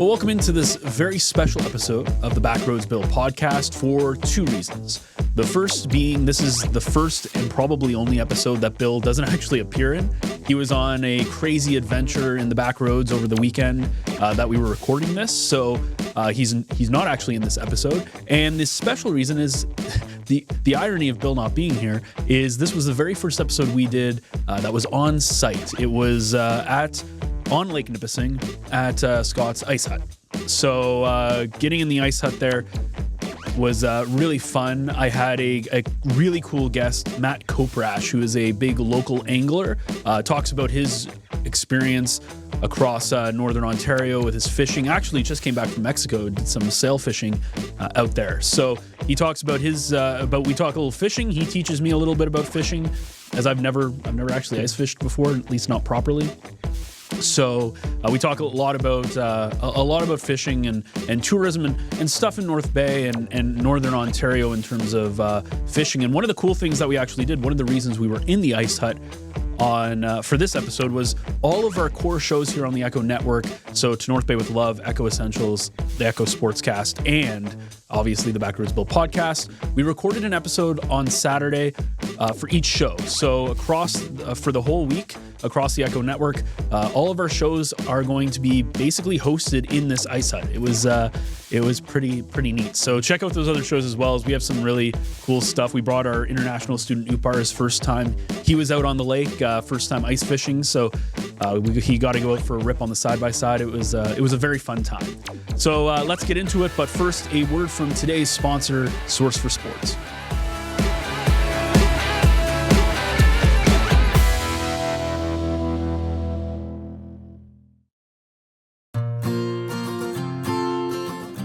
Well, welcome into this very special episode of the Backroads Bill Podcast for two reasons. The first being this is the first and probably only episode that Bill doesn't actually appear in. He was on a crazy adventure in the Backroads over the weekend that we were recording this, so he's not actually in this episode. And the special reason is the irony of Bill not being here is this was the very first episode we did that was on site. It was on Lake Nipissing at Scott's Ice Hut. So getting in the ice hut there was really fun. I had a really cool guest, Matt Koprash, who is a big local angler, talks about his experience across northern Ontario with his fishing. Actually just came back from Mexico, did some sail fishing out there. So he talks about we talk a little fishing. He teaches me a little bit about fishing, as I've never actually ice fished before, at least not properly. So we talk a lot about fishing and tourism and stuff in North Bay and Northern Ontario in terms of fishing. And one of the cool things that we actually did, one of the reasons we were in the ice hut for this episode was all of our core shows here on the Echo Network. So To North Bay with Love, Echo Essentials, the Echo Sportscast, and obviously the Backroads Bill Podcast. We recorded an episode on Saturday for each show. So across for the whole week across the Echo Network, all of our shows are going to be basically hosted in this ice hut. It was pretty neat. So check out those other shows as well, as we have some really cool stuff. We brought our international student Upar his first time. He was out on the lake, first time ice fishing. So he got to go out for a rip on the side-by-side. It was a very fun time. So let's get into it. But first, a word from today's sponsor, Source for Sports.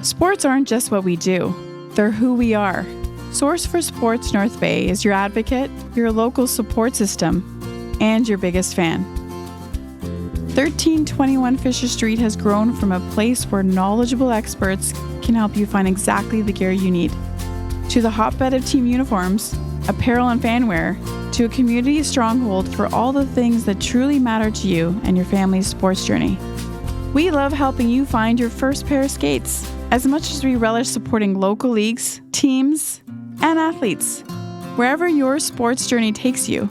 Sports aren't just what we do, they're who we are. Source for Sports North Bay is your advocate, your local support system, and your biggest fan. 1321 Fisher Street has grown from a place where knowledgeable experts can help you find exactly the gear you need, to the hotbed of team uniforms, apparel and fanwear, to a community stronghold for all the things that truly matter to you and your family's sports journey. We love helping you find your first pair of skates, as much as we relish supporting local leagues, teams, and athletes. Wherever your sports journey takes you,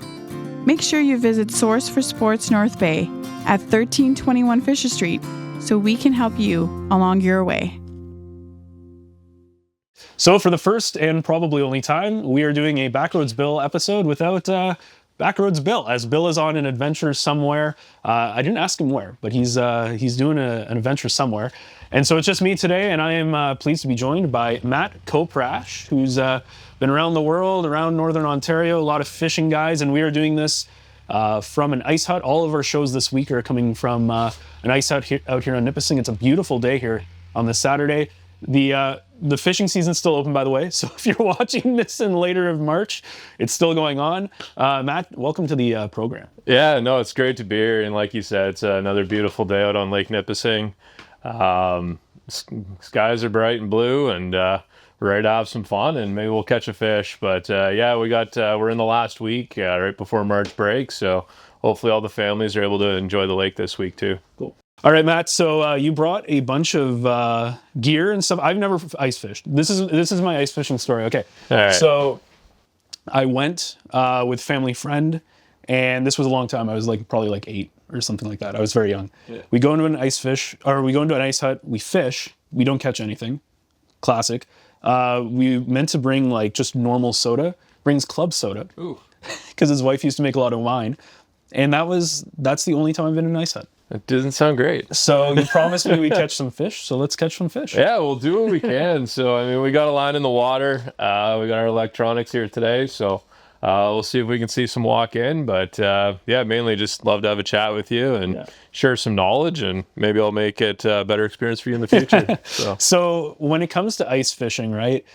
make sure you visit Source for Sports North Bay at 1321 Fisher Street so we can help you along your way. So for the first and probably only time, we are doing a Backroads Bill episode without Backroads Bill, as Bill is on an adventure somewhere. I didn't ask him where, but he's doing an adventure somewhere. And so it's just me today, and I am pleased to be joined by Matt Koprash, who's been around the world, around Northern Ontario, a lot of fishing guys, and we are doing this from an ice hut. All of our shows this week are coming from an ice hut out here on Nipissing. It's a beautiful day here on this Saturday. The fishing season's still open, by the way, so if you're watching this in later of March, it's still going on. Matt, welcome to the program. Yeah, no, it's great to be here, and like you said, it's another beautiful day out on Lake Nipissing. Skies are bright and blue, and we're ready to have some fun, and maybe we'll catch a fish. But yeah, we're in the last week, right before March break, so hopefully all the families are able to enjoy the lake this week too. Cool. All right, Matt. So you brought a bunch of gear and stuff. I've never ice fished. This is my ice fishing story. Okay. All right. So I went with family friend, and this was a long time. I was probably 8 or something like that. I was very young. Yeah. We go into an ice hut. We fish. We don't catch anything. Classic. We meant to bring just normal soda. Brings club soda. Ooh. Because his wife used to make a lot of wine, and that's the only time I've been in an ice hut. It doesn't sound great. So you promised me we'd catch some fish, so let's catch some fish. Yeah, we'll do what we can. So, I mean, we got a line in the water. We got our electronics here today, so we'll see if we can see some walk in. But, yeah, mainly just love to have a chat with you and share some knowledge, and maybe I'll make it a better experience for you in the future. So when it comes to ice fishing, right,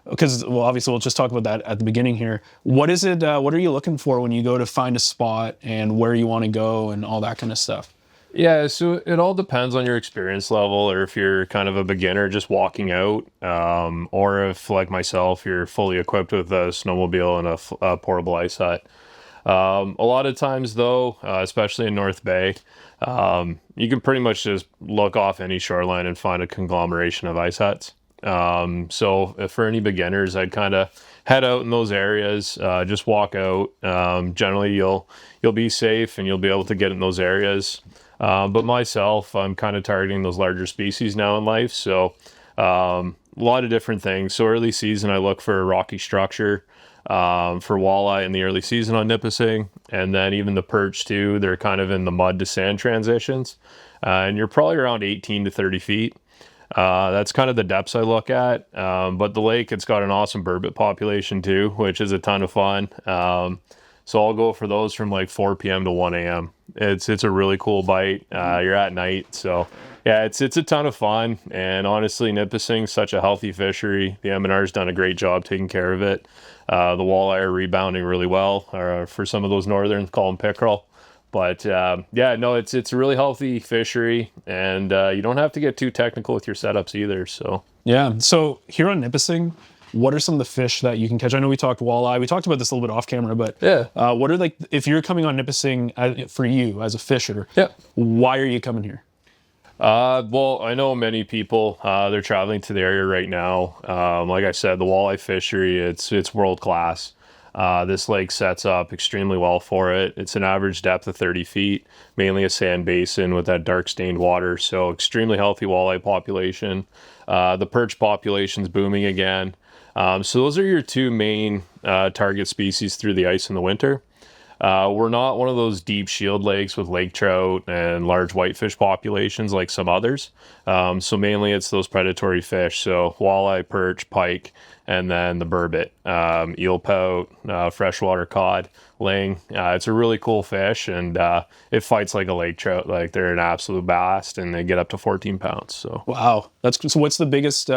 because, well, obviously we'll just talk about that at the beginning here. What is it, what are you looking for when you go to find a spot and where you want to go and all that kind of stuff? Yeah, so it all depends on your experience level, or if you're kind of a beginner just walking out, or if, like myself, you're fully equipped with a snowmobile and a portable ice hut. A lot of times though, especially in North Bay, you can pretty much just look off any shoreline and find a conglomeration of ice huts. So if for any beginners, I'd kind of head out in those areas, just walk out. Generally you'll be safe and you'll be able to get in those areas. But myself, I'm kind of targeting those larger species now in life. So, a lot of different things. So early season, I look for rocky structure, for walleye in the early season on Nipissing, and then even the perch too. They're kind of in the mud to sand transitions, and you're probably around 18 to 30 feet. That's kind of the depths I look at. But the lake, it's got an awesome burbot population too, which is a ton of fun. So I'll go for those from like 4 p.m. to 1 a.m. It's a really cool bite. You're at night, so yeah, it's a ton of fun. And honestly, Nipissing's such a healthy fishery. The M&R's done a great job taking care of it. The walleye are rebounding really well. Or for some of those northerns, call them pickerel. But yeah, no, it's a really healthy fishery, and you don't have to get too technical with your setups either. So yeah. So here on Nipissing, what are some of the fish that you can catch? I know we talked walleye. We talked about this a little bit off camera, but yeah, what are like if you're coming on Nipissing for you as a fisher? Yeah, why are you coming here? Well, I know many people, they're traveling to the area right now. Like I said, the walleye fishery, it's world class. This lake sets up extremely well for it. It's an average depth of 30 feet, mainly a sand basin with that dark stained water. So extremely healthy walleye population. The perch population's booming again. So those are your two main target species through the ice in the winter. We're not one of those deep shield lakes with lake trout and large whitefish populations like some others. So mainly it's those predatory fish. So walleye, perch, pike, and then the burbot, eel pout, freshwater cod, ling. It's a really cool fish, and it fights like a lake trout. Like they're an absolute blast, and they get up to 14 pounds. So wow, that's so. What's the biggest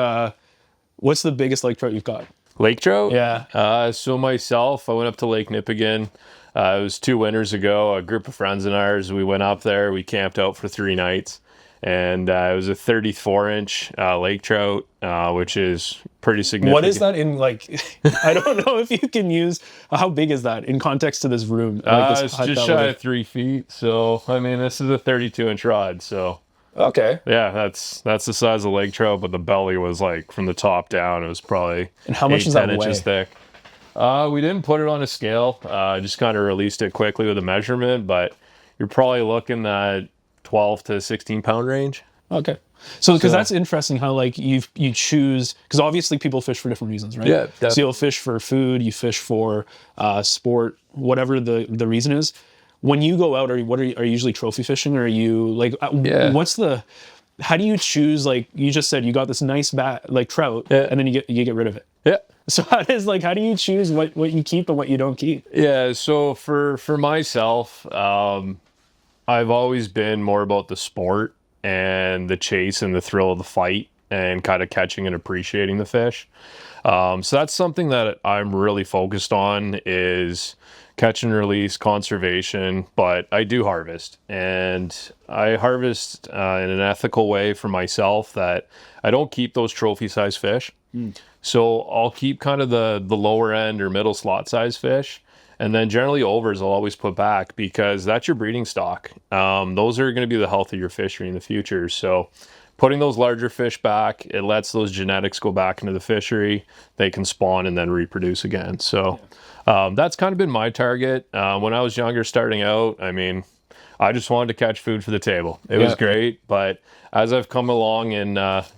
lake trout you've got? Lake trout? Yeah. So myself, I went up to Lake Nipissing. It was 2 winters ago. A group of friends of ours, we went up there. We camped out for 3 nights, and it was a 34-inch lake trout, which is pretty significant. What is that in like? I don't know if you can use. How big is that in context to this room? Like this it's just shy of 3 feet. So I mean, this is a 32-inch rod. So okay, yeah, that's the size of lake trout, but the belly was like from the top down. It was probably and how much does that 10 inches thick. We didn't put it on a scale. Just kind of released it quickly with a measurement, but you're probably looking at 12 to 16 pound range. Okay. So because that's interesting how like you choose, because obviously people fish for different reasons, right? Yeah, definitely. So you'll fish for food, you fish for sport, whatever the reason is. When you go out, are you usually trophy fishing, or are you like how do you choose? Like you just said, you got this nice like trout, and then you get rid of it. Yeah. So how do you choose what you keep and what you don't keep? Yeah. So for myself, I've always been more about the sport and the chase and the thrill of the fight and kind of catching and appreciating the fish. So that's something that I'm really focused on is catch and release, conservation, but I do harvest, and I harvest in an ethical way for myself that I don't keep those trophy size fish. So I'll keep kind of the lower end or middle slot size fish. And then generally overs I'll always put back because that's your breeding stock. Those are going to be the health of your fishery in the future. So putting those larger fish back, it lets those genetics go back into the fishery. They can spawn and then reproduce again. So that's kind of been my target. When I was younger starting out, I mean, I just wanted to catch food for the table. It was great. But as I've come along and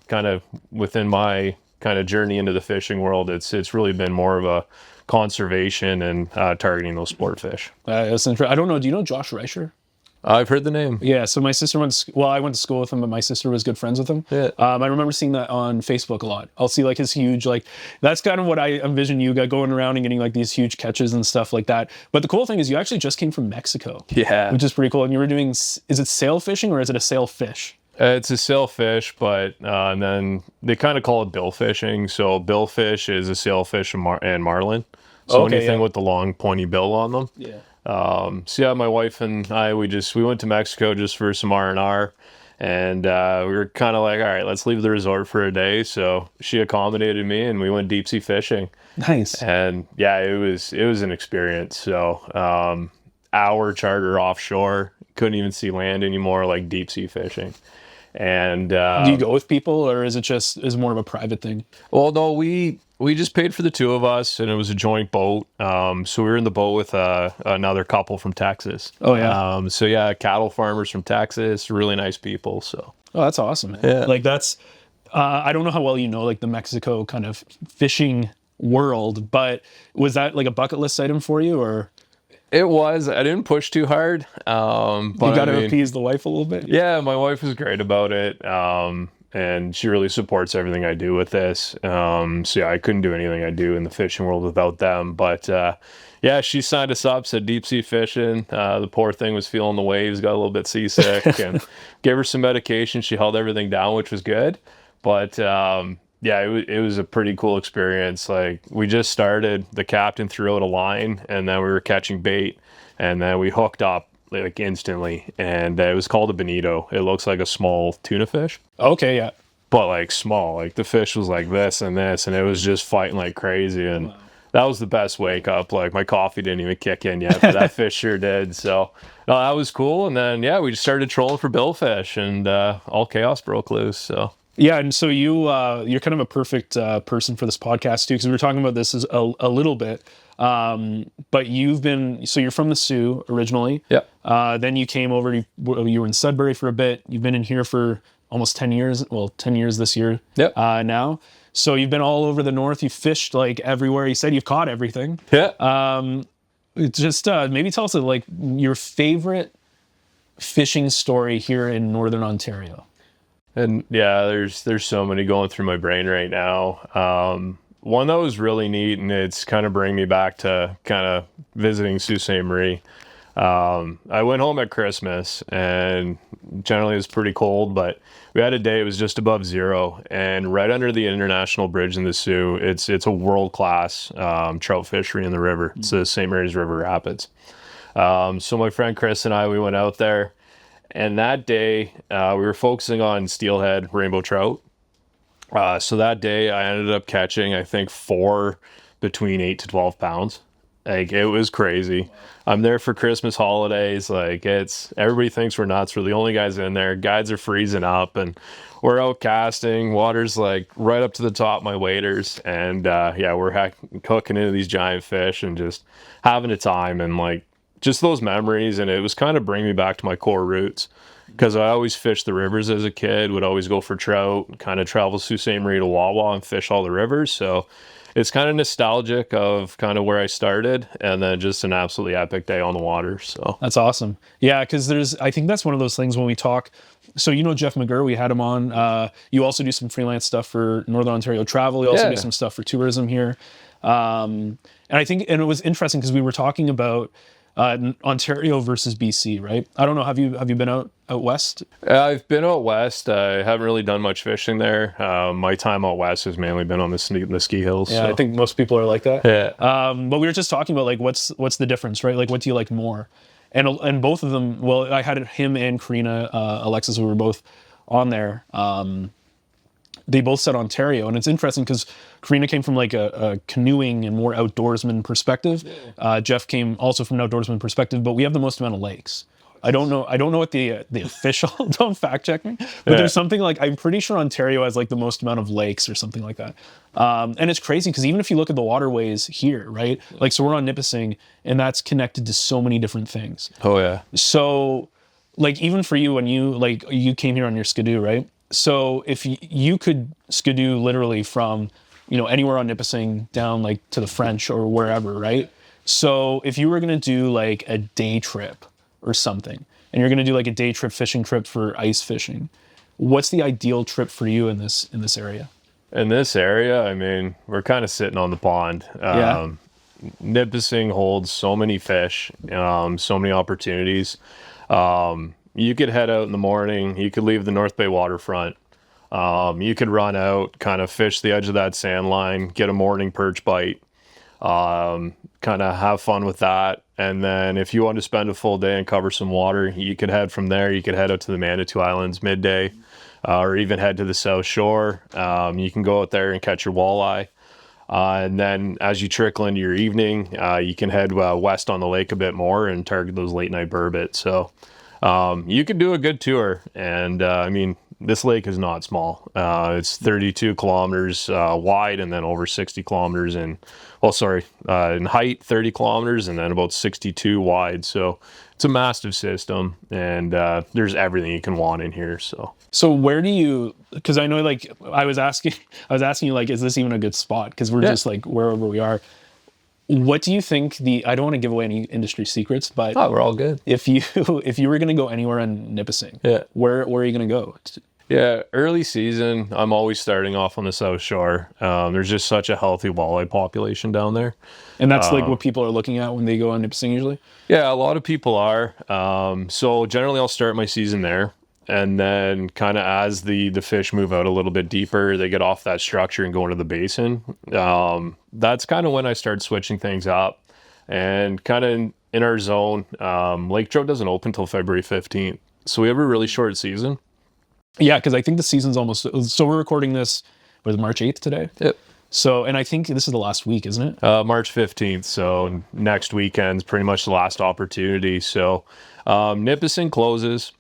kind of within my kind of journey into the fishing world, it's really been more of a conservation and targeting those sport fish. That's interesting. I don't know. Do you know Josh Reicher? I've heard the name. Yeah. So my sister I went to school with him, but my sister was good friends with him. Yeah. I remember seeing that on Facebook a lot. I'll see like his huge, like, that's kind of what I envision you guys going around and getting like these huge catches and stuff like that. But the cool thing is you actually just came from Mexico. Yeah. Which is pretty cool. And you were doing, is it sail fishing or is it a sail fish? It's a sailfish, but and then they kind of call it bill fishing. So billfish is a sailfish and marlin. So anything with the long pointy bill on them. Yeah. So yeah, my wife and I, we went to Mexico just for some R&R, And we were kind of like, all right, let's leave the resort for a day. So she accommodated me and we went deep sea fishing. Nice. And yeah, it was an experience. So hour charter offshore, couldn't even see land anymore, like deep sea fishing. And do you go with people, or is it more of a private thing? Well, no, we just paid for the two of us, and it was a joint boat. So we were in the boat with another couple from Texas. Oh yeah. So yeah, cattle farmers from Texas, really nice people. So Oh, that's awesome, man. Yeah. Like that's, I don't know how well you know like the Mexico kind of fishing world, but was that like a bucket list item for you, or it was. I didn't push too hard. But you got to appease the wife a little bit? Yeah, my wife was great about it. And she really supports everything I do with this. So yeah, I couldn't do anything I do in the fishing world without them. But yeah, she signed us up, said deep sea fishing. The poor thing was feeling the waves, got a little bit seasick, and gave her some medication. She held everything down, which was good. But yeah, it was a pretty cool experience. Like, we just started, the captain threw out a line, and then we were catching bait, and then we hooked up like instantly, and it was called a bonito. It looks like a small tuna fish. Okay, yeah. But like small, like the fish was like this and this, and it was just fighting like crazy. And that was the best wake up. Like, my coffee didn't even kick in yet, but that fish sure did. So no, that was cool. And then yeah, we just started trolling for billfish, and all chaos broke loose. So Yeah, and so you're kind of a perfect person for this podcast too, because we were talking about this a little bit. But you're from the Sioux originally. Yep. Then you came over. You were in Sudbury for a bit. You've been in here for almost 10 years. Well, 10 years this year. Yep. Now, so you've been all over the north. You fished like everywhere. You said you've caught everything. yeah. Just maybe tell us like your favorite fishing story here in Northern Ontario. And yeah, there's so many going through my brain right now. One that was really neat, and it's kind of bringing me back to kind of visiting Sault Ste. Marie. I went home at Christmas, and generally it was pretty cold, but we had a day, it was just above zero, and right under the International Bridge in the Sioux, it's a world-class trout fishery in the river. It's the St. Mary's River Rapids. So my friend Chris and I, we went out there, and that day we were focusing on steelhead rainbow trout. So that day I ended up catching, I think, 4 between 8 to 12 pounds. Like, it was crazy. I'm there for Christmas holidays. Like, everybody thinks we're nuts. We're the only guys in there. Guides are freezing up, and we're out casting. Water's like right up to the top of my waders. And yeah, we're hooking into these giant fish and just having a time, and like just those memories. And it was kind of bringing me back to my core roots, because I always fished the rivers as a kid, would always go for trout, kind of travel Sault Ste. Marie to Wawa and fish all the rivers. So it's kind of nostalgic of kind of where I started, and then just an absolutely epic day on the water. So that's awesome. Yeah, because I think that's one of those things when we talk. So you know Jeff McGurr, we had him on. You also do some freelance stuff for Northern Ontario Travel. You also do some stuff for tourism here. And I think, and it was interesting because we were talking about Ontario versus BC, right? I don't know. Have you been out west? I've been out west. I haven't really done much fishing there. My time out west has mainly been on the ski hills. Yeah, so. I think most people are like that. Yeah. But we were just talking about like what's the difference, right? Like, what do you like more? And both of them. Well, I had him and Karina, Alexis, who were both on there. They both said Ontario, and it's interesting because Karina came from like a canoeing and more outdoorsman perspective. Jeff came also from an outdoorsman perspective, but we have the most amount of lakes. I don't know what the official, don't fact check me, but there's something like, I'm pretty sure Ontario has like the most amount of lakes or something like that. And it's crazy because even if you look at the waterways here, right? Like, so we're on Nipissing, and that's connected to so many different things. Oh yeah. So like, even for you, when you came here on your skidoo, right? So if you could skidoo literally from, anywhere on Nipissing down like to the French or wherever, right? So if you were going to do like a day trip or something, and you're going to do like a day trip, fishing trip for ice fishing, what's the ideal trip for you in this area? In this area, I mean, we're kind of sitting on the pond. Nipissing holds so many fish, so many opportunities. You could head out in the morning. You could leave the North Bay waterfront. You could run out, kind of fish the edge of that sand line, get a morning perch bite, kind of have fun with that. And then if you want to spend a full day and cover some water, you could head from there. You could head out to the Manitou Islands midday, or even head to the South Shore. You can go out there and catch your walleye. And then as you trickle into your evening, you can head west on the lake a bit more and target those late night burbot. So you could do a good tour. And I mean, this lake is not small. It's 32 kilometers wide, and then over 60 kilometers in height, 30 kilometers, and then about 62 wide. So it's a massive system, and there's everything you can want in here. So where do you, because I know, like, I was asking you, like, is this even a good spot? Because we're just like wherever we are. What do you think I don't want to give away any industry secrets, but we're all good. If you were going to go anywhere on Nipissing, where are you going to go? Yeah, early season, I'm always starting off on the South Shore. There's just such a healthy walleye population down there. And that's like what people are looking at when they go on Nipissing usually? Yeah, a lot of people are. So generally I'll start my season there. And then kind of as the fish move out a little bit deeper, they get off that structure and go into the basin. That's kind of when I start switching things up. And kind of in our zone, lake trout doesn't open until February 15th. So we have a really short season. Yeah, because I think the season's almost... So we're recording this, was March 8th today? Yep. So, and I think this is the last week, isn't it? March 15th. So next weekend's pretty much the last opportunity. So Nipissing closes.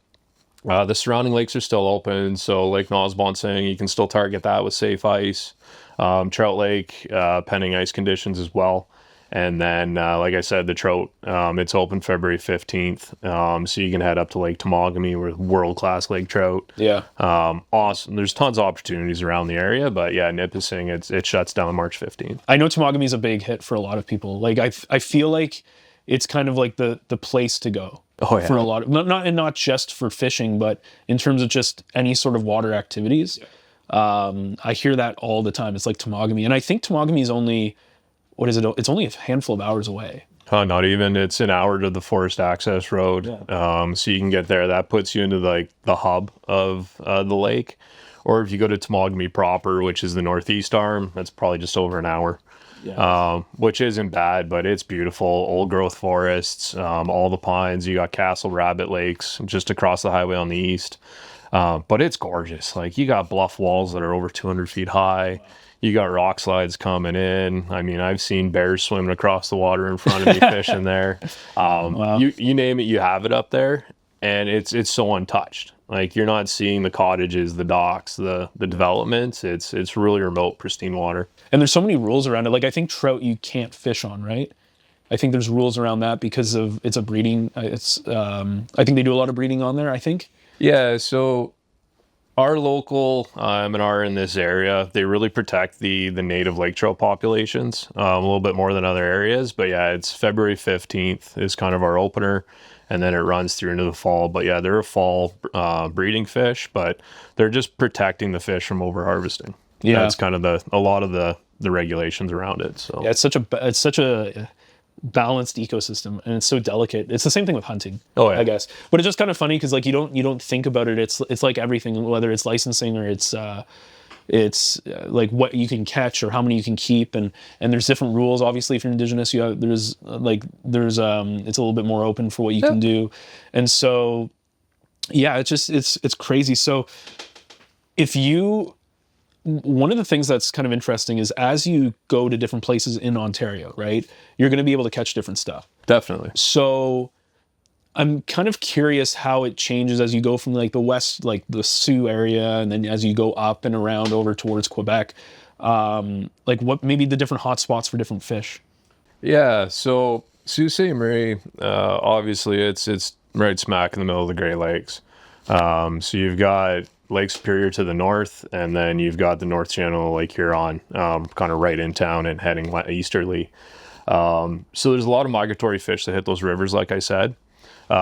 The surrounding lakes are still open. So Lake Nosbonsing, you can still target that with safe ice. Trout Lake, pending ice conditions as well. And then, like I said, the trout, it's open February 15th. So you can head up to Lake Temagami with world-class lake trout. Yeah. Awesome. There's tons of opportunities around the area, but yeah, Nipissing, it shuts down March 15th. I know Temagami is a big hit for a lot of people. Like, I feel like it's kind of like the place to go. Oh, yeah. For a lot of, not just for fishing, but in terms of just any sort of water activities. Yeah. I hear that all the time. It's like Temagami. And I think Temagami is only... What is it? It's only a handful of hours away. Not even. It's an hour to the forest access road. Yeah. So you can get there. That puts you into like the hub of the lake. Or if you go to Temagami proper, which is the northeast arm, that's probably just over an hour. Yeah. Which isn't bad, but it's beautiful. Old growth forests, all the pines. You got Castle Rabbit Lakes just across the highway on the east. But it's gorgeous. Like, you got bluff walls that are over 200 feet high. You got rock slides coming in. I mean, I've seen bears swimming across the water in front of me fishing there. Wow. You name it, you have it up there, and it's so untouched. Like, you're not seeing the cottages, the docks, the developments. It's really remote, pristine water. And there's so many rules around it. Like, I think trout you can't fish on, right? I think there's rules around that because of it's a breeding. I think they do a lot of breeding on there, I think. Yeah, so our local M&R in this area, they really protect the native lake trout populations a little bit more than other areas. But yeah, it's February 15th is kind of our opener, and then it runs through into the fall. But yeah, they're a fall breeding fish, but they're just protecting the fish from over-harvesting. Yeah, that's kind of a lot of the regulations around it. So yeah, it's such a balanced ecosystem, and it's so delicate. It's the same thing with hunting. Oh yeah, I guess. But it's just kind of funny because like you don't think about it. It's like everything, whether it's licensing or it's like what you can catch or how many you can keep, and there's different rules. Obviously, if you're Indigenous, there's it's a little bit more open for what you can do, and so yeah, it's crazy. So one of the things that's kind of interesting is as you go to different places in Ontario, right, you're going to be able to catch different stuff. Definitely. So I'm kind of curious how it changes as you go from like the west, like the Sioux area, and then as you go up and around over towards Quebec, like what maybe the different hotspots for different fish. Yeah. So Sault Ste. Marie, obviously it's right smack in the middle of the Great Lakes. So you've got Lake Superior to the north, and then you've got the North Channel, Lake Huron, kind of right in town and heading easterly. So there's a lot of migratory fish that hit those rivers, like I said,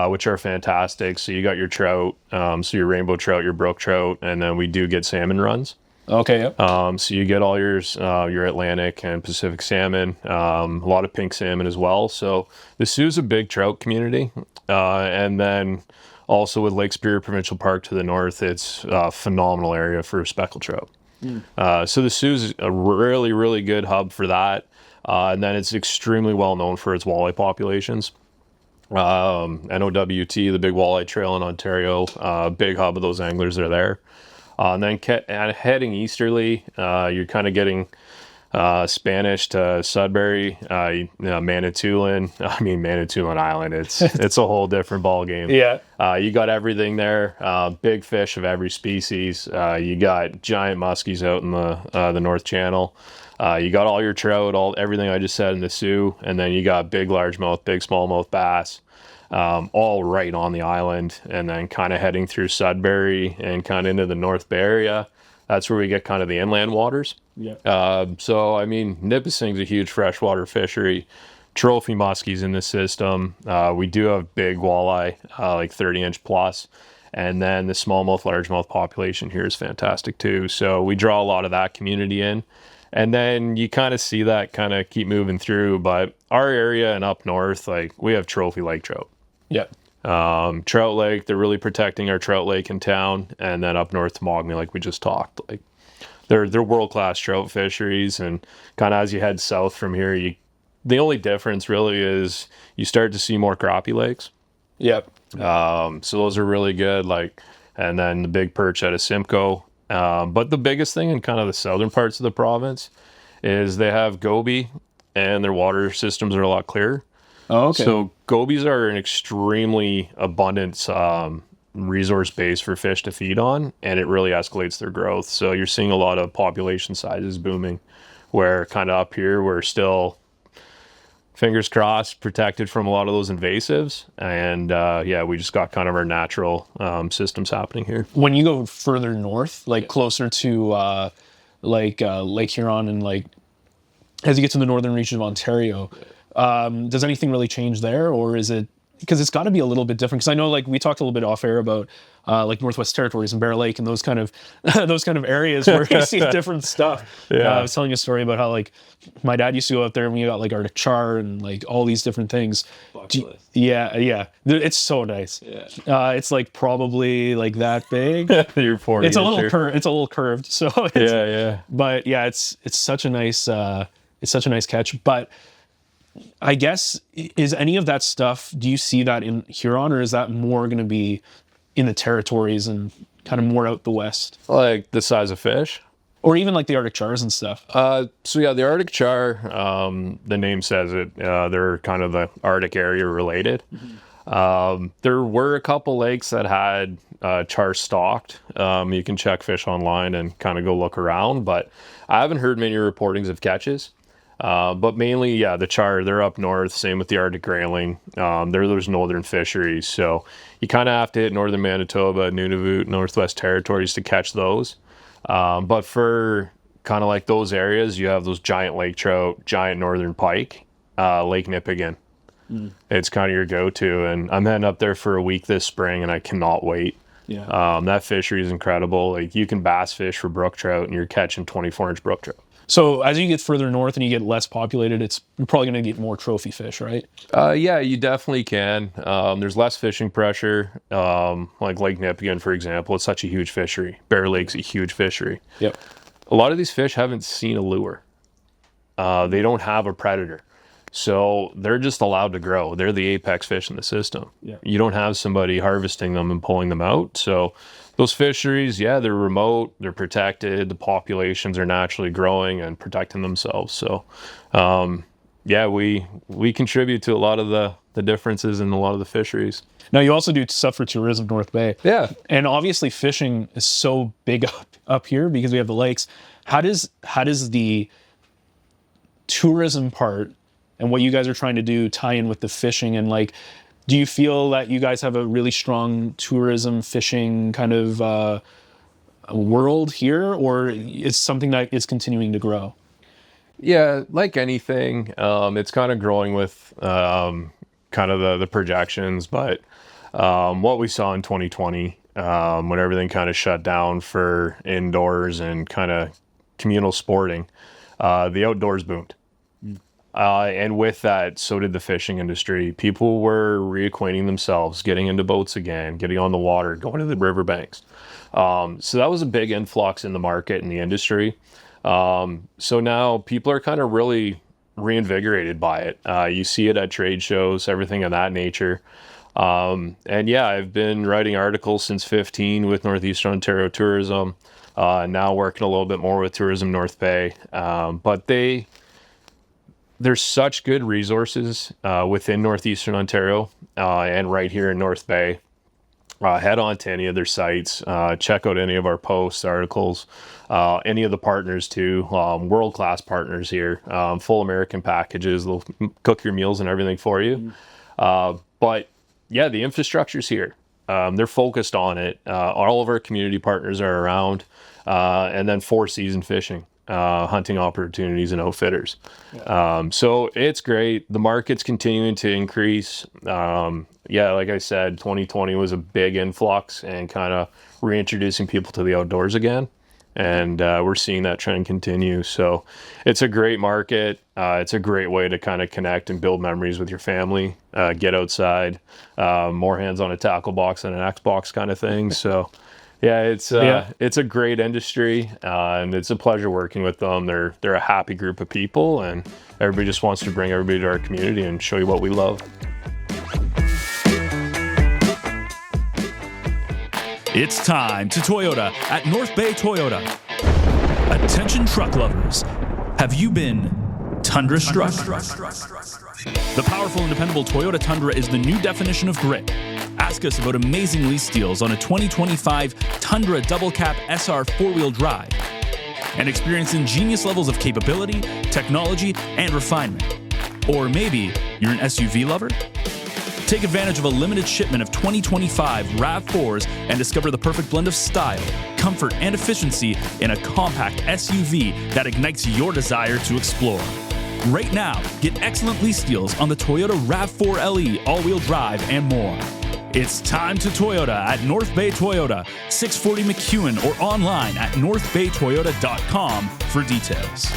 which are fantastic. So you got your trout, so your rainbow trout, your brook trout, and then we do get salmon runs. Okay. Yep. So you get all your Atlantic and Pacific salmon, a lot of pink salmon as well. So the Sioux's a big trout community, and then also with Lake Superior Provincial Park to the north, it's a phenomenal area for speckled trout. So the Sioux's is a really, really good hub for that. And then it's extremely well known for its walleye populations. NOWT, the big walleye trail in Ontario, big hub of those anglers are there. And then heading easterly, you're kind of getting Spanish to Sudbury, Manitoulin. I mean, Manitoulin Island. It's a whole different ball game. Yeah. You got everything there. Big fish of every species. You got giant muskies out in the North Channel. You got all your trout, everything I just said in the Sioux, and then you got big largemouth, big smallmouth bass, all right on the island. And then kind of heading through Sudbury and kind of into the North Bay area. That's where we get kind of the inland waters. Yeah. So, I mean, Nipissing's a huge freshwater fishery. Trophy muskies in the system. We do have big walleye, like 30-inch plus. And then the smallmouth, largemouth population here is fantastic too. So we draw a lot of that community in. And then you kind of see that kind of keep moving through. But our area and up north, like, we have trophy lake trout. Yeah. Trout lake, they're really protecting our trout lake in town. And then up north to Mogmy, like we just talked, like they're world-class trout fisheries. And kind of as you head south from here, the only difference really is you start to see more crappie lakes. Yep. So those are really good. Like, and then the big perch out of Simcoe. But the biggest thing in kind of the southern parts of the province is they have goby and their water systems are a lot clearer. Oh, okay. So gobies are an extremely abundant resource base for fish to feed on, and it really escalates their growth. So you're seeing a lot of population sizes booming, where kind of up here we're still, fingers crossed, protected from a lot of those invasives. And we just got kind of our natural systems happening here. When you go further north, like closer to Lake Huron and like as you get to the northern reaches of Ontario, does anything really change there, or is it, because it's got to be a little bit different? Because I know, like, we talked a little bit off air about like Northwest Territories and Bear Lake and those kind of areas where you see different stuff. Yeah. I was telling a story about how, like, my dad used to go out there and we got like Arctic char and like all these different things. Yeah, it's so nice. Yeah. It's like probably like that big. You're 40. It's a little curved. So yeah. But yeah, it's such a nice catch. But I guess, is any of that stuff, do you see that in Huron, or is that more going to be in the territories and kind of more out the west? Like the size of fish? Or even like the Arctic chars and stuff? So yeah, the Arctic char, the name says it, they're kind of the Arctic area related. Mm-hmm. There were a couple lakes that had char stocked. You can check fish online and kind of go look around, but I haven't heard many reportings of catches. But mainly, yeah, the char, they're up north, same with the Arctic grayling. They're those northern fisheries. So you kind of have to hit northern Manitoba, Nunavut, Northwest Territories to catch those. But for kind of like those areas, you have those giant lake trout, giant northern pike, Lake Nipissing. It's kind of your go-to. And I'm heading up there for a week this spring, and I cannot wait. Yeah. That fishery is incredible. Like, you can bass fish for brook trout, and you're catching 24-inch brook trout. So as you get further north and you get less populated, you're probably going to get more trophy fish, right? Yeah, you definitely can. There's less fishing pressure. Like Lake Nipissing, for example, it's such a huge fishery. Bear Lake's a huge fishery. Yep. A lot of these fish haven't seen a lure. They don't have a predator. So they're just allowed to grow. They're the apex fish in the system. Yeah. You don't have somebody harvesting them and pulling them out. So those fisheries, yeah, they're remote, they're protected, the populations are naturally growing and protecting themselves. So, yeah, we contribute to a lot of the differences in a lot of the fisheries. Now, you also do stuff for tourism, North Bay. Yeah. And obviously fishing is so big up here because we have the lakes. How does the tourism part and what you guys are trying to do tie in with the fishing? And like, do you feel that you guys have a really strong tourism fishing kind of world here, or is something that is continuing to grow? Yeah, like anything, it's kind of growing with kind of the projections, but what we saw in 2020, when everything kind of shut down for indoors and kind of communal sporting, the outdoors boomed. And with that, so did the fishing industry. People were reacquainting themselves, getting into boats again, getting on the water, going to the riverbanks. So that was a big influx in the market and the industry. So now people are kind of really reinvigorated by it. You see it at trade shows, everything of that nature. And yeah, I've been writing articles since 15 with Northeastern Ontario Tourism, now working a little bit more with Tourism North Bay. But there's such good resources within Northeastern Ontario and right here in North Bay. Head on to any of their sites, check out any of our posts, articles, any of the partners too, world-class partners here, full American packages, they'll cook your meals and everything for you. But yeah, the infrastructure's here. They're focused on it. All of our community partners are around, and then 4-season fishing, hunting opportunities and outfitters. So it's great. The market's continuing to increase. Yeah, like I said, 2020 was a big influx and kind of reintroducing people to the outdoors again. And we're seeing that trend continue. So it's a great market. It's a great way to kind of connect and build memories with your family, get outside, more hands on a tackle box than an Xbox kind of thing. So yeah, it's a great industry, and it's a pleasure working with them. They're a happy group of people, and everybody just wants to bring everybody to our community and show you what we love. It's time to Toyota at North Bay Toyota. Attention truck lovers, have you been Tundra struck? The powerful and dependable Toyota Tundra is the new definition of grit. Ask us about amazing lease deals on a 2025 Tundra Double Cap SR 4-wheel drive and experience ingenious levels of capability, technology, and refinement. Or maybe you're an SUV lover? Take advantage of a limited shipment of 2025 RAV4s and discover the perfect blend of style, comfort, and efficiency in a compact SUV that ignites your desire to explore. Right now, get excellent lease deals on the Toyota RAV4 LE all-wheel drive and more. It's time to Toyota at North Bay Toyota, 640 McEwen, or online at northbaytoyota.com for details.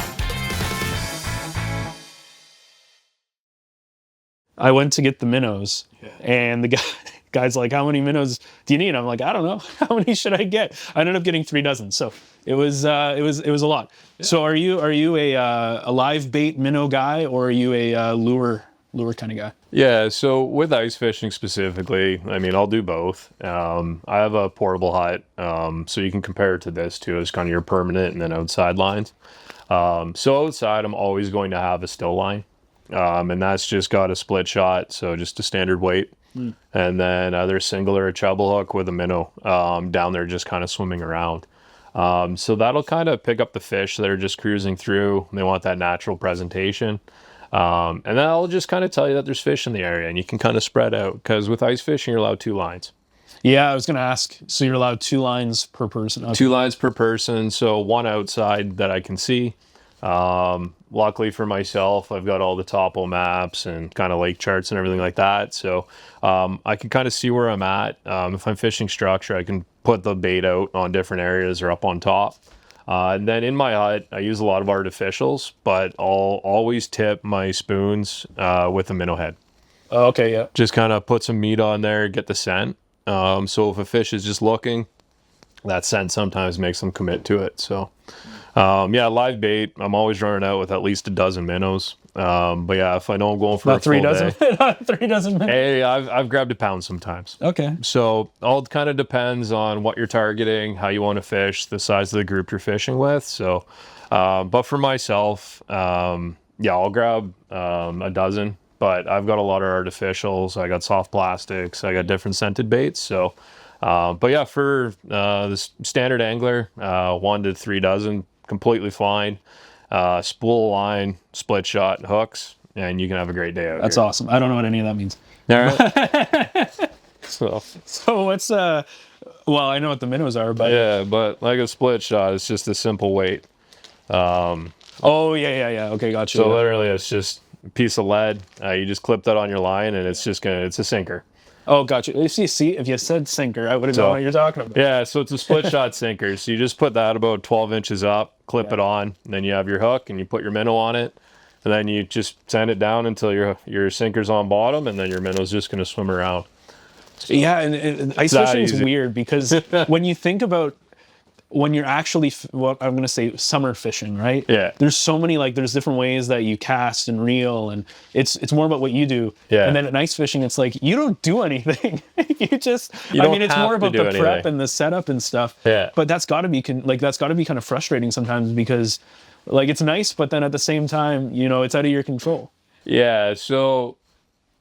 I went to get the minnows, and the guy's like, "How many minnows do you need?" I'm like, "I don't know. How many should I get?" I ended up getting 3 dozen, so it was a lot. Yeah. So are you a live bait minnow guy, or are you a lure kind of guy? Yeah, so with ice fishing specifically, I mean, I'll do both. I have a portable hut, so you can compare it to this too. It's kind of your permanent and then outside lines. So outside, I'm always going to have a still line. And that's just got a split shot, so just a standard weight. And then either a single or a treble hook with a minnow down there just kind of swimming around. So that'll kind of pick up the fish that are just cruising through. They want that natural presentation. And then I'll just kind of tell you that there's fish in the area, and you can kind of spread out, because with ice fishing, you're allowed 2 lines. Yeah, I was going to ask. So you're allowed 2 lines per person? Okay. 2 lines per person, so 1 outside that I can see. Luckily for myself, I've got all the topo maps and kind of lake charts and everything like that. So I can kind of see where I'm at. If I'm fishing structure, I can put the bait out on different areas or up on top. And then in my hut, I use a lot of artificials, but I'll always tip my spoons with a minnow head. Oh, okay, yeah. Just kind of put some meat on there, get the scent. So if a fish is just looking, that scent sometimes makes them commit to it. So yeah, live bait, I'm always running out with at least a dozen minnows. But yeah, if I know I'm going for not a full 3 dozen, day, 3 dozen minnows. Hey, I've grabbed a pound sometimes. Okay. So all kind of depends on what you're targeting, how you want to fish, the size of the group you're fishing with. So, but for myself, yeah, I'll grab a dozen. But I've got a lot of artificials. I got soft plastics. I got different scented baits. So, but yeah, for the standard angler, 1 to 3 dozen, completely fine. Spool line, split shot, hooks, and you can have a great day out. That's here. awesome. I don't know what any of that means. All right. So what's well, I know what the minnows are, but yeah, but like a split shot, it's just a simple weight. Oh yeah. Okay, gotcha. So literally, it's just a piece of lead. You just clip that on your line, and it's a sinker. Oh, gotcha. If you said sinker, I would have known what you're talking about. Yeah, so it's a split shot sinker. So you just put that about 12 inches up, clip it on, and then you have your hook, and you put your minnow on it, and then you just sand it down until your sinker's on bottom, and then your minnow's just going to swim around. So yeah, and ice fishing is weird because when you think about when you're actually what I'm gonna say summer fishing, right? Yeah. There's so many there's different ways that you cast and reel, and it's more about what you do. Yeah. And then at ice fishing, it's like you don't do anything. It's don't more have about to do the prep anything. and the setup and stuff. Yeah. But that's got to be kind of frustrating sometimes because it's nice, but then at the same time, it's out of your control. Yeah, so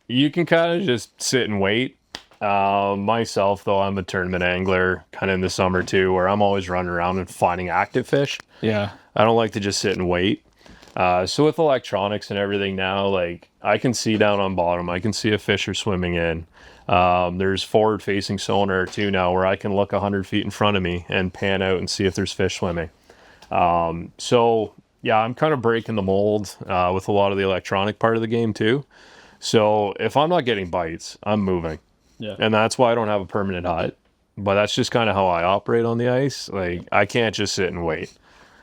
you can kind of just sit and wait. Myself, though, I'm a tournament angler kind of in the summer too, where I'm always running around and finding active fish. Yeah. I don't like to just sit and wait. So with electronics and everything now, I can see down on bottom. I can see if fish are swimming in. There's forward-facing sonar too now where I can look 100 feet in front of me and pan out and see if there's fish swimming. So yeah, I'm kind of breaking the mold with a lot of the electronic part of the game too. So if I'm not getting bites, I'm moving. Yeah. And that's why I don't have a permanent hut. But that's just kind of how I operate on the ice. I can't just sit and wait.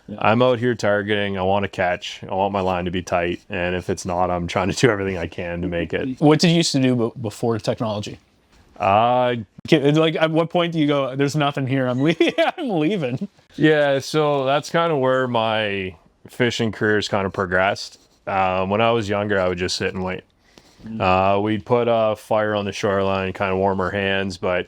Yeah. I'm out here targeting. I want to catch. I want my line to be tight. And if it's not, I'm trying to do everything I can to make it. What did you used to do before technology? At what point do you go, there's nothing here, I'm leaving? Yeah, so that's kind of where my fishing career's kind of progressed. When I was younger, I would just sit and wait. We'd put a fire on the shoreline, kind of warm our hands, but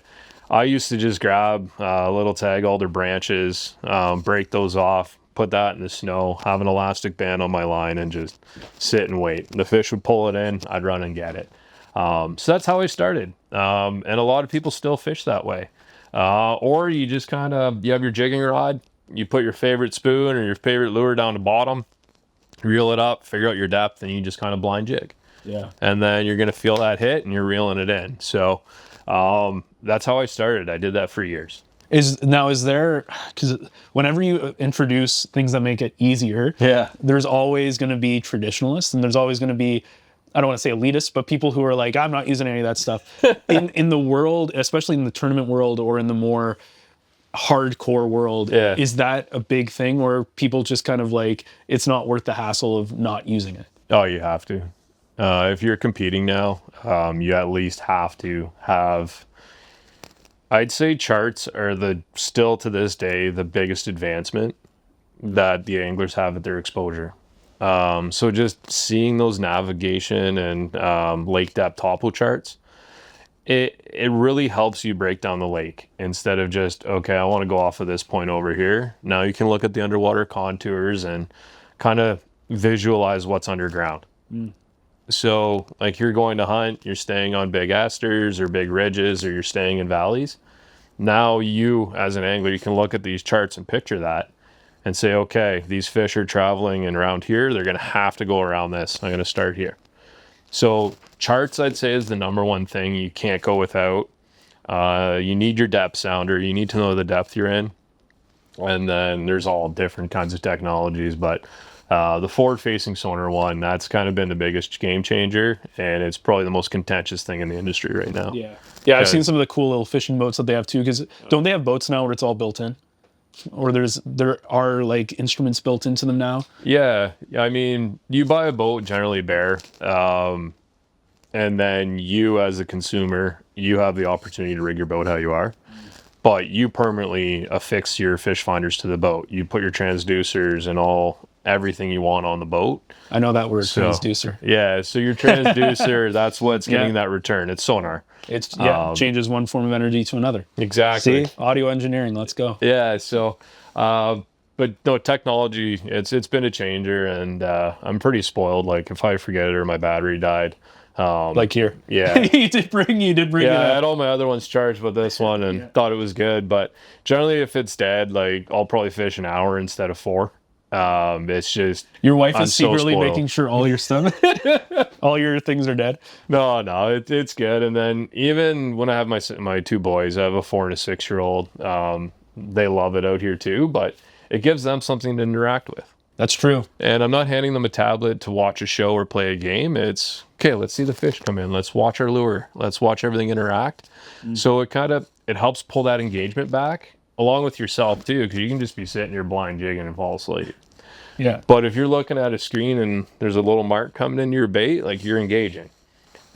I used to just grab little tag alder branches, break those off, put that in the snow, have an elastic band on my line, and just sit and wait. The fish would pull it in, I'd run and get it. So that's how I started. And a lot of people still fish that way. Or you just you have your jigging rod, you put your favorite spoon or your favorite lure down the bottom, reel it up, figure out your depth, and you just kind of blind jig. Yeah. And then you're going to feel that hit and you're reeling it in. So that's how I started. I did that for years. Is there, because whenever you introduce things that make it easier, there's always going to be traditionalists and there's always going to be, I don't want to say elitists, but people who are like, I'm not using any of that stuff. in the world, especially in the tournament world or in the more hardcore world, is that a big thing where people just kind of it's not worth the hassle of not using it? Oh, you have to. If you're competing now, you at least have to have, I'd say charts are still to this day, the biggest advancement that the anglers have at their exposure. So just seeing those navigation and lake depth topo charts, it really helps you break down the lake instead of just, okay, I want to go off of this point over here. Now you can look at the underwater contours and kind of visualize what's underground. So you're going to hunt, you're staying on big asters or big ridges, or you're staying in valleys. Now you, as an angler, you can look at these charts and picture that and say, okay, these fish are traveling and around here. They're going to have to go around this. I'm going to start here. So charts, I'd say, is the number one thing you can't go without. You need your depth sounder. You need to know the depth you're in. And then there's all different kinds of technologies, but the forward-facing sonar one, that's kind of been the biggest game changer, and it's probably the most contentious thing in the industry right now. Yeah, I've seen some of the cool little fishing boats that they have too, because don't they have boats now where it's all built in? Or there are instruments built into them now? Yeah, I mean, you buy a boat generally bare, and then you as a consumer, you have the opportunity to rig your boat how you are. But you permanently affix your fish finders to the boat. You put your transducers and everything you want on the boat. I know that word, transducer. Yeah, so your transducer, that's what's getting that return. It's sonar. It's changes one form of energy to another. Exactly. See? Audio engineering, let's go. Yeah, so but no, technology, it's been a changer, and I'm pretty spoiled. If I forget it or my battery died, here. Yeah. you did bring it up. Yeah, I had all my other ones charged with this one and thought it was good. But generally, if it's dead, I'll probably fish an hour instead of 4. It's just... Your wife is secretly making sure all your stuff, all your things are dead? No, it's good. And then even when I have my 2 boys, I have a 4 and a 6-year-old. They love it out here too, but it gives them something to interact with. That's true. And I'm not handing them a tablet to watch a show or play a game. It's, okay, let's see the fish come in. Let's watch our lure. Let's watch everything interact. So it helps pull that engagement back, along with yourself too, because you can just be sitting here blind jigging and fall asleep. Yeah. But if you're looking at a screen and there's a little mark coming into your bait, you're engaging.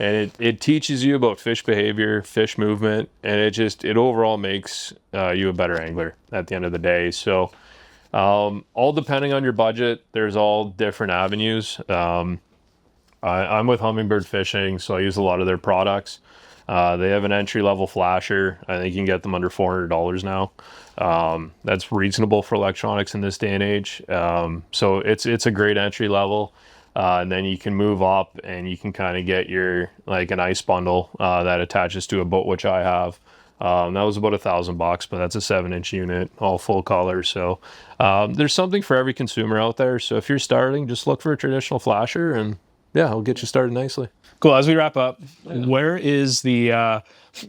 and it teaches you about fish behavior, fish movement, and it overall makes you a better angler at the end of the day. So all depending on your budget, there's all different avenues. I'm with Hummingbird Fishing, so I use a lot of their products. They have an entry-level flasher. I think you can get them under $400 now. That's reasonable for electronics in this day and age. So it's a great entry level. And then you can move up and you can kind of get your, like, an ice bundle that attaches to a boat, which I have. That was about $1,000, but that's a 7-inch unit, all full color. So there's something for every consumer out there. So if you're starting, just look for a traditional flasher, and yeah, it'll get you started nicely. Cool. As we wrap up, where is the,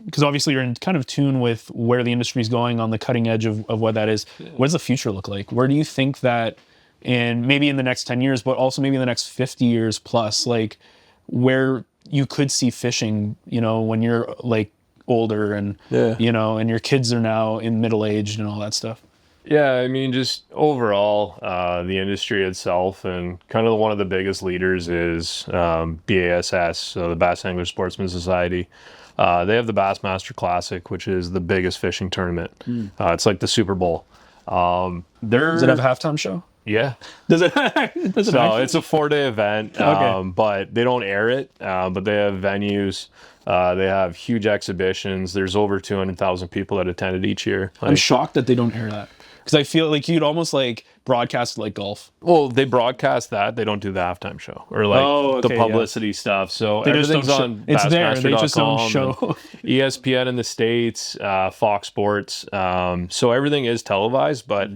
because obviously you're in kind of tune with where the industry is going, on the cutting edge of what that is. What does the future look like? Where do you think that, and maybe in the next 10 years, but also maybe in the next 50 years plus, like, where you could see fishing, when you're like older and, and your kids are now in middle-aged and all that stuff? Yeah, I mean, just overall, the industry itself, and kind of one of the biggest leaders is BASS, so the Bass Angler Sportsman Society. They have the Bassmaster Classic, which is the biggest fishing tournament. It's like the Super Bowl. Does it have a halftime show? Yeah. Does it? So it's a 4-day event, Okay. but they don't air it. But they have venues. They have huge exhibitions. There's over 200,000 people that attended each year. I'm shocked that they don't air that, because I feel like you'd almost like broadcast like golf. Well, they broadcast that. They don't do the halftime show or like the publicity stuff. So they everything's on it's there. They just don't Bassmaster.com, show. ESPN in the States, Fox Sports. So everything is televised, but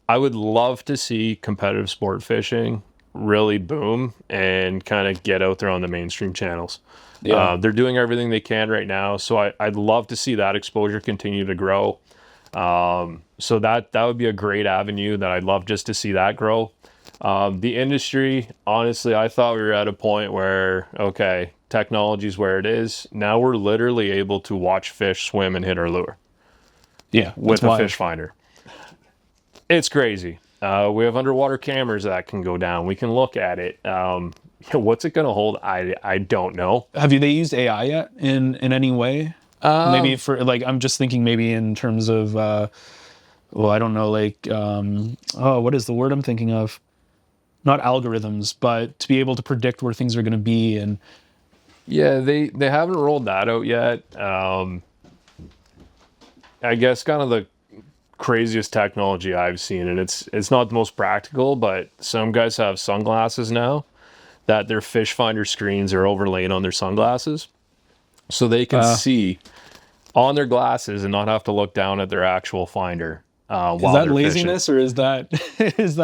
I would love to see competitive sport fishing really boom and kind of get out there on the mainstream channels. Yeah. They're doing everything they can right now. So I'd love to see that exposure continue to grow. So that would be a great avenue that I'd love just to see that grow. The industry, honestly, I thought we were at a point where, okay, technology's where it is. Now we're literally able to watch fish swim and hit our lure. Yeah. With a fish finder. It's crazy. We have underwater cameras that can go down. We can look at it. What's it going to hold? I don't know. Have they used AI yet in any way? Maybe for, like, I'm just thinking maybe in terms of, I don't know, like, what is the word I'm thinking of? Not algorithms, but to be able to predict where things are going to be. And yeah, they haven't rolled that out yet. I guess kind of the craziest technology I've seen, and it's not the most practical, but some guys have sunglasses now that their fish finder screens are overlaid on their sunglasses, so they can see on their glasses and not have to look down at their actual finder. Is that laziness, or is that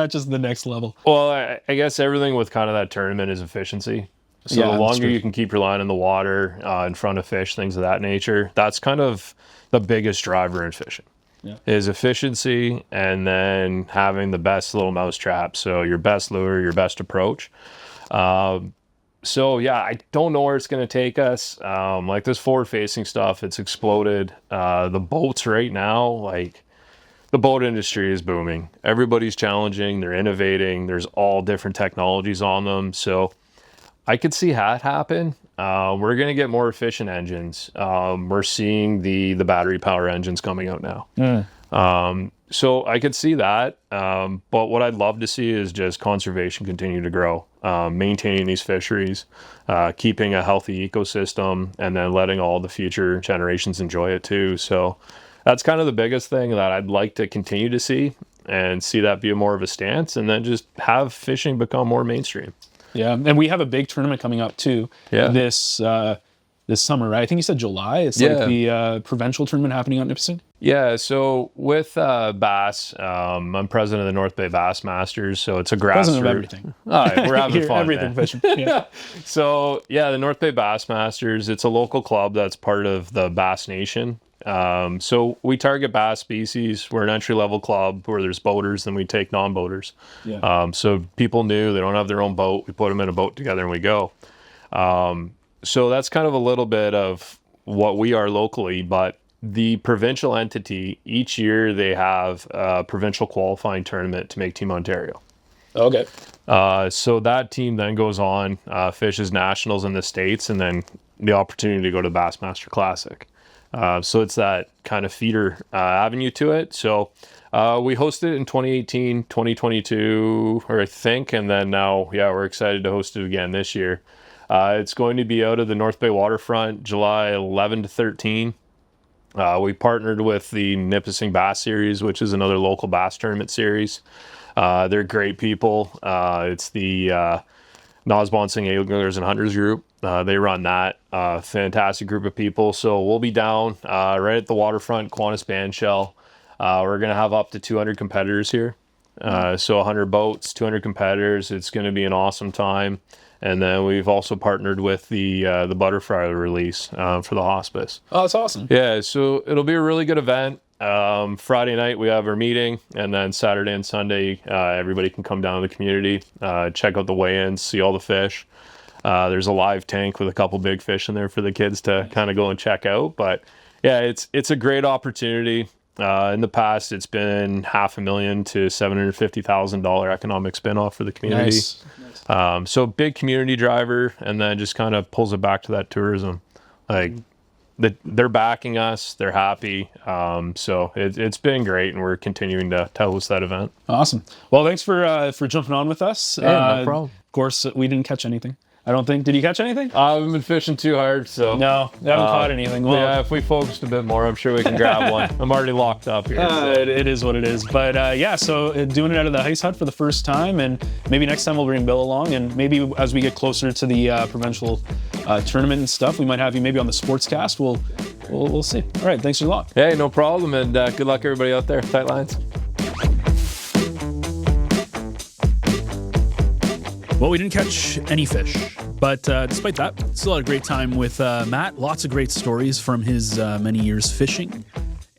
just the next level? Well, I guess everything with kind of that tournament is efficiency. So the longer you can keep your line in the water, in front of fish, things of that nature, that's kind of the biggest driver in fishing. Yeah. Is efficiency, and then having the best little mousetrap. So your best lure, your best approach. So yeah, I don't know where it's going to take us. Like this forward facing stuff, it's exploded. The boats right now, like the boat industry is booming. Everybody's challenging, they're innovating. There's all different technologies on them. So I could see that happen. We're going to get more efficient engines. We're seeing the battery power engines coming out now. So I could see that. But what I'd love to see is just conservation continue to grow, maintaining these fisheries, keeping a healthy ecosystem, and then letting all the future generations enjoy it too. So that's kind of the biggest thing that I'd like to continue to see, and see that be more of a stance, and then just have fishing become more mainstream. Yeah, and we have a big tournament coming up too. Yeah. This summer, right? I think you said July. It's like the provincial tournament happening out in Nipissing. Yeah, so with Bass, I'm president of the North Bay Bass Masters, so it's a grassroots. President of everything. All right, we're having fun. Everything man. fishing. Yeah. So yeah, the North Bay Bass Masters, it's a local club that's part of the Bass Nation. So we target bass species. We're an entry-level club where there's boaters, then we take non-boaters. Yeah. So people new, they don't have their own boat. We put them in a boat together and we go. So that's kind of a little bit of what we are locally, but the provincial entity, each year they have a provincial qualifying tournament to make Team Ontario. Okay. So that team then goes on, fishes nationals in the States, and then the opportunity to go to the Bassmaster Classic. So it's that kind of feeder avenue to it. So we hosted it in 2018, 2022, or I think, and then now, we're excited to host it again this year. It's going to be out of the North Bay waterfront, July 11 to 13. We partnered with the Nipissing Bass Series, which is another local bass tournament series. They're great people. It's the Nosbonsing Anglers and Hunters group. They run that. Fantastic group of people. So we'll be down right at the waterfront, Kiwanis Bandshell. We're going to have up to 200 competitors here. So 100 boats, 200 competitors. It's going to be an awesome time. And then we've also partnered with the Butterfly release for the hospice. Oh, that's awesome. Yeah, so it'll be a really good event. Friday night we have our meeting, and then Saturday and Sunday everybody can come down to the community, check out the weigh-ins, see all the fish. There's a live tank with a couple big fish in there for the kids to kind of go and check out. But yeah, it's a great opportunity. In the past, it's been $500,000 to $750,000 economic spin-off for the community. Nice. So big community driver, and then just kind of pulls it back to that tourism. Like they're backing us, they're happy. So it's been great, and we're continuing to host that event. Awesome. Well, thanks for jumping on with us. Yeah, no problem. Of course, we didn't catch anything. I don't think. Did you catch anything? I haven't been fishing too hard, so No, I haven't caught anything. Well, yeah, if we focused a bit more, I'm sure we can grab one. I'm already locked up here. So. it is what it is. But so doing it out of the ice hut for the first time, and maybe next time we'll bring Bill along, and maybe as we get closer to the provincial tournament and stuff, we might have you maybe on the sportscast. We'll see. All right, thanks a lot. Hey, no problem, and good luck everybody out there. Tight lines. Well, we didn't catch any fish, but despite that, still had a great time with Matt. Lots of great stories from his many years fishing,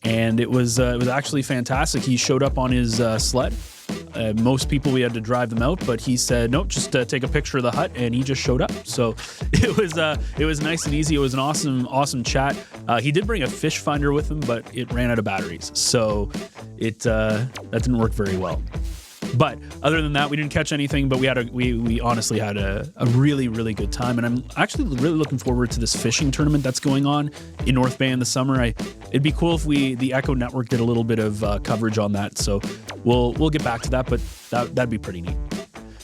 and it was actually fantastic. He showed up on his sled. Most people, we had to drive them out, but he said, nope, just take a picture of the hut, and he just showed up. So it was nice and easy. It was an awesome chat. He did bring a fish finder with him, but it ran out of batteries, so that didn't work very well. But other than that, we didn't catch anything, but we honestly had a really, really good time. And I'm actually really looking forward to this fishing tournament that's going on in North Bay in the summer. It'd be cool if the Echo Network did a little bit of coverage on that. So we'll get back to that, but that'd be pretty neat.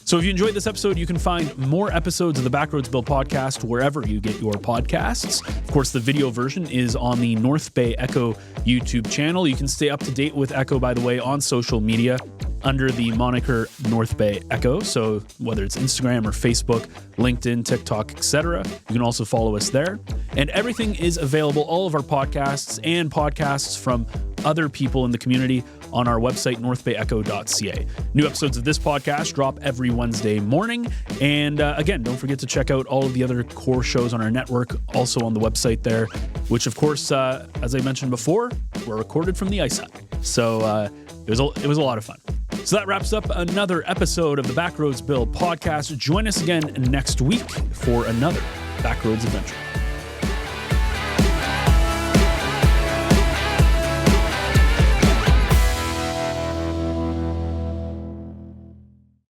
So if you enjoyed this episode, you can find more episodes of the Backroads Bill Podcast wherever you get your podcasts. Of course, the video version is on the North Bay Echo YouTube channel. You can stay up to date with Echo, by the way, on social media under the moniker North Bay Echo. So whether it's Instagram or Facebook, LinkedIn, TikTok, etc., you can also follow us there. And everything is available, all of our podcasts and podcasts from other people in the community on our website, northbayecho.ca. New episodes of this podcast drop every Wednesday morning. And again, don't forget to check out all of the other core shows on our network, also on the website there, which of course, as I mentioned before, were recorded from the ice hut. So it was a lot of fun. So that wraps up another episode of the Backroads Bill Podcast. Join us again next week for another Backroads adventure.